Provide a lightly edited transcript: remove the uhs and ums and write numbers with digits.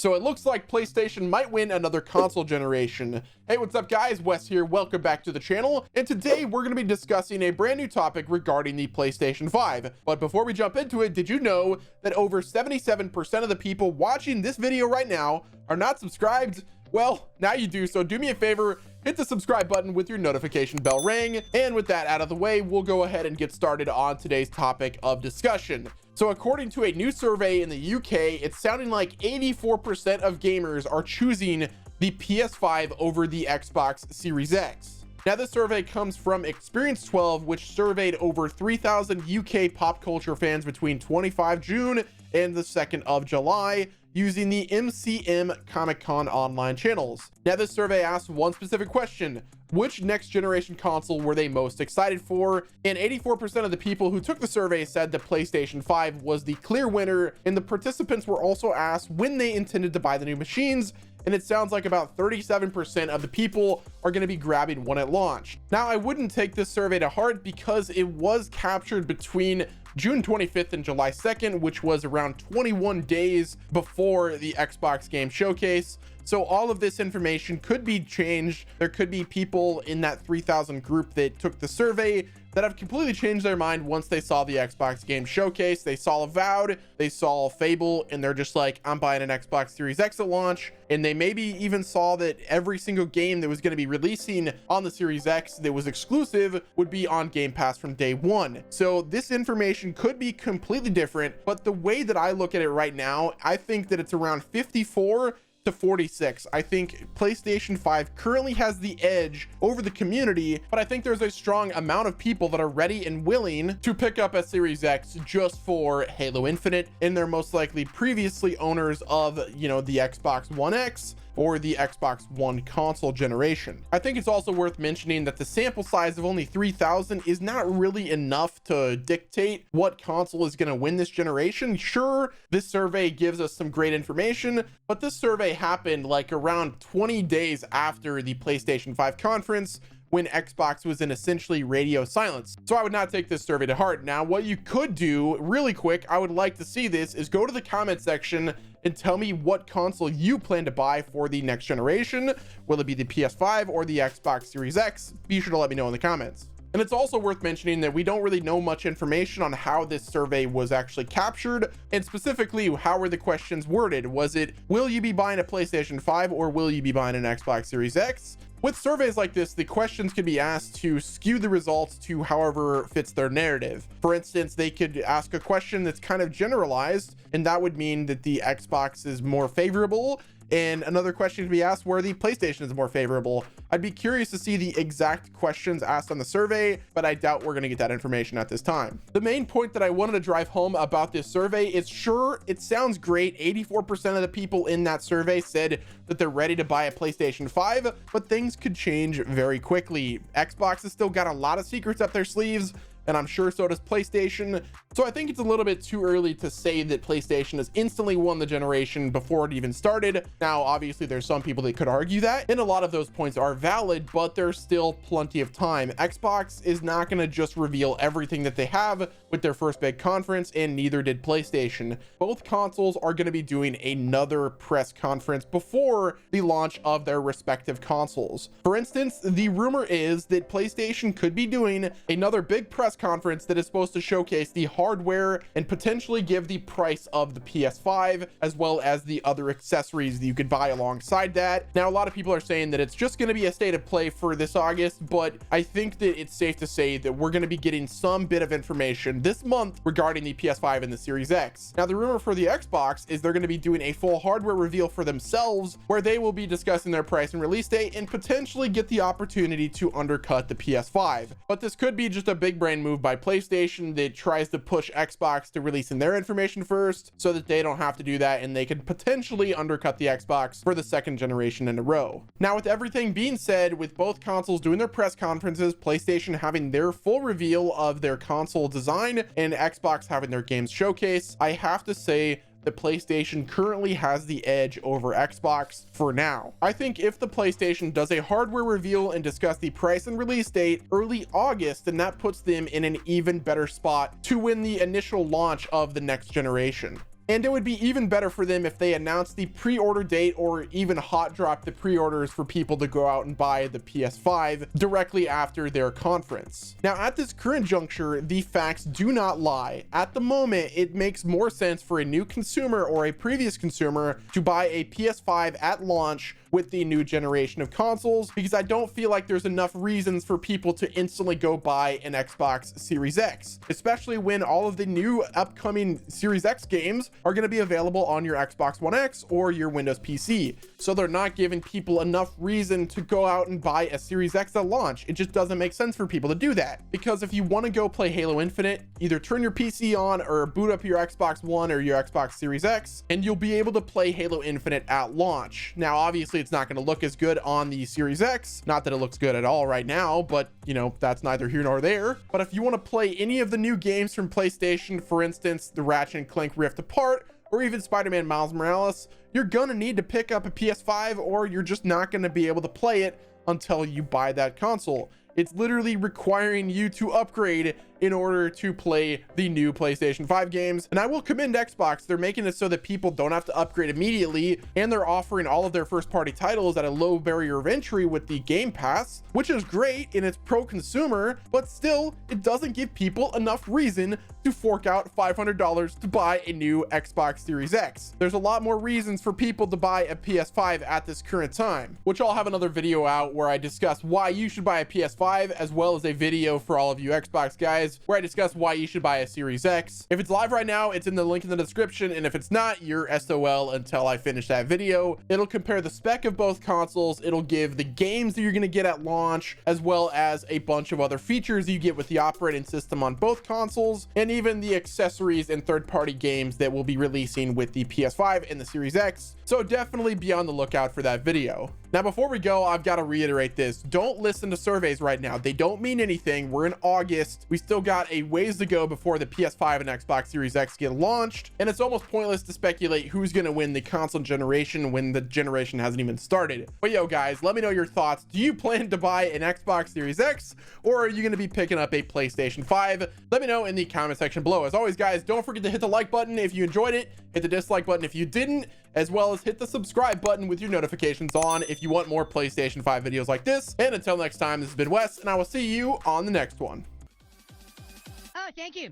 So it looks like PlayStation might win another console generation. Hey, what's up guys? Wes here. Welcome back to the channel. And today we're going to be discussing a brand new topic regarding the PlayStation 5. But before we jump into it, did you know that over 77% of the people watching this video right now are not subscribed? Well, now you do, so do me a favor, hit the subscribe button with your notification bell ring. And with that out of the way, we'll go ahead and get started on today's topic of discussion. So according to a new survey in the UK, it's sounding like 84% of gamers are choosing the PS5 over the Xbox Series X. Now, this survey comes from Experience 12, which surveyed over 3,000 UK pop culture fans between 25 June and the 2nd of July using the MCM Comic-Con online channels. Now, this survey asked one specific question: which next generation console were they most excited for? And 84% of the people who took the survey said the PlayStation 5 was the clear winner, and the participants were also asked when they intended to buy the new machines, and it sounds like about 37% of the people are going to be grabbing one at launch. Now, I wouldn't take this survey to heart because it was captured between June 25th and July 2nd, which was around 21 days before the Xbox Game Showcase. So all of this information could be changed. There could be people in that 3,000 group that took the survey that have completely changed their mind once they saw the Xbox Game Showcase. They saw Avowed, they saw Fable, and they're just like, I'm buying an Xbox Series X at launch. And they maybe even saw that every single game that was going to be releasing on the Series X that was exclusive would be on Game Pass from day one. So this information could be completely different, but the way that I look at it right now, I think that it's around 54 to 46. I think PlayStation 5 currently has the edge over the community, but I think there's a strong amount of people that are ready and willing to pick up a Series X just for Halo Infinite, and they're most likely previously owners of, you know, the Xbox One X or the Xbox One console generation. I think it's also worth mentioning that the sample size of only 3,000 is not really enough to dictate what console is going to win this generation. Sure, this survey gives us some great information, but this survey happened like around 20 days after the PlayStation 5 conference, when Xbox was in essentially radio silence. So I would not take this survey to heart. Now, what you could do really quick, I would like to see this, is go to the comment section and tell me what console you plan to buy for the next generation. Will it be the PS5 or the Xbox Series X? Be sure to let me know in the comments. And it's also worth mentioning that we don't really know much information on how this survey was actually captured, and specifically, how were the questions worded? Was it, will you be buying a PlayStation 5 or will you be buying an Xbox Series X? With surveys like this, the questions can be asked to skew the results to however fits their narrative. For instance, they could ask a question that's kind of generalized, and that would mean that the Xbox is more favorable, and another question to be asked where the PlayStation is more favorable. I'd be curious to see the exact questions asked on the survey, but I doubt we're going to get that information at this time. The main point that I wanted to drive home about this survey is, sure, it sounds great. 84% of the people in that survey said that they're ready to buy a PlayStation 5, but things could change very quickly. Xbox has still got a lot of secrets up their sleeves, and I'm sure so does PlayStation. So I think it's a little bit too early to say that PlayStation has instantly won the generation before it even started. Now, obviously, there's some people that could argue that, and a lot of those points are valid, but there's still plenty of time. Xbox is not going to just reveal everything that they have with their first big conference, and neither did PlayStation. Both consoles are going to be doing another press conference before the launch of their respective consoles. For instance, the rumor is that PlayStation could be doing another big press conference that is supposed to showcase the hardware and potentially give the price of the PS5, as well as the other accessories that you could buy alongside that. Now, a lot of people are saying that it's just going to be a state of play for this August, but I think that it's safe to say that we're going to be getting some bit of information this month regarding the PS5 and the Series X. Now, the rumor for the Xbox is they're going to be doing a full hardware reveal for themselves, where they will be discussing their price and release date and potentially get the opportunity to undercut the PS5. But this could be just a big brain move by PlayStation that tries to push Xbox to releasing their information first so that they don't have to do that, and they could potentially undercut the Xbox for the second generation in a row. Now, with everything being said, with both consoles doing their press conferences, PlayStation having their full reveal of their console design, and Xbox having their games showcase, I have to say the PlayStation currently has the edge over Xbox for now. I think if the PlayStation does a hardware reveal and discuss the price and release date early August, then that puts them in an even better spot to win the initial launch of the next generation. And it would be even better for them if they announced the pre-order date or even hot drop the pre-orders for people to go out and buy the PS5 directly after their conference. Now, at this current juncture, the facts do not lie. At the moment, it makes more sense for a new consumer or a previous consumer to buy a PS5 at launch with the new generation of consoles, because I don't feel like there's enough reasons for people to instantly go buy an Xbox Series X, especially when all of the new upcoming Series X games are going to be available on your Xbox One X or your Windows PC. So they're not giving people enough reason to go out and buy a Series X at launch. It just doesn't make sense for people to do that, because if you want to go play Halo Infinite, either turn your PC on or boot up your Xbox One or your Xbox Series X, and you'll be able to play Halo Infinite at launch. Now, obviously, it's not going to look as good on the Series X. Not that it looks good at all right now, but you know, that's neither here nor there. But if you want to play any of the new games from PlayStation, for instance, the Ratchet & Clank Rift Apart, or even Spider-Man Miles Morales, you're gonna need to pick up a PS5, or you're just not gonna be able to play it until you buy that console. It's literally requiring you to upgrade in order to play the new PlayStation 5 games. And I will commend Xbox. They're making it so that people don't have to upgrade immediately, and they're offering all of their first party titles at a low barrier of entry with the Game Pass, which is great and it's pro-consumer, but still, it doesn't give people enough reason to fork out $500 to buy a new Xbox Series X. There's a lot more reasons for people to buy a PS5 at this current time, which I'll have another video out where I discuss why you should buy a PS5, as well as a video for all of you Xbox guys where I discuss why you should buy a Series X. If it's live right now, it's in the link in the description, and if it's not, you're SOL until I finish that video. It'll compare the spec of both consoles, it'll give the games that you're going to get at launch, as well as a bunch of other features you get with the operating system on both consoles, and even the accessories and third-party games that will be releasing with the PS5 and the Series X. So definitely be on the lookout for that video. Now, before we go, I've got to reiterate this. Don't listen to surveys right now. They don't mean anything. We're in August. We still got a ways to go before the PS5 and Xbox Series X get launched. And it's almost pointless to speculate who's going to win the console generation when the generation hasn't even started. But yo, guys, let me know your thoughts. Do you plan to buy an Xbox Series X, or are you going to be picking up a PlayStation 5? Let me know in the comment section below. As always, guys, don't forget to hit the like button if you enjoyed it. Hit the dislike button if you didn't, as well as hit the subscribe button with your notifications on if you want more PlayStation 5 videos like this. And until next time, this has been Wes, and I will see you on the next one. Oh, thank you.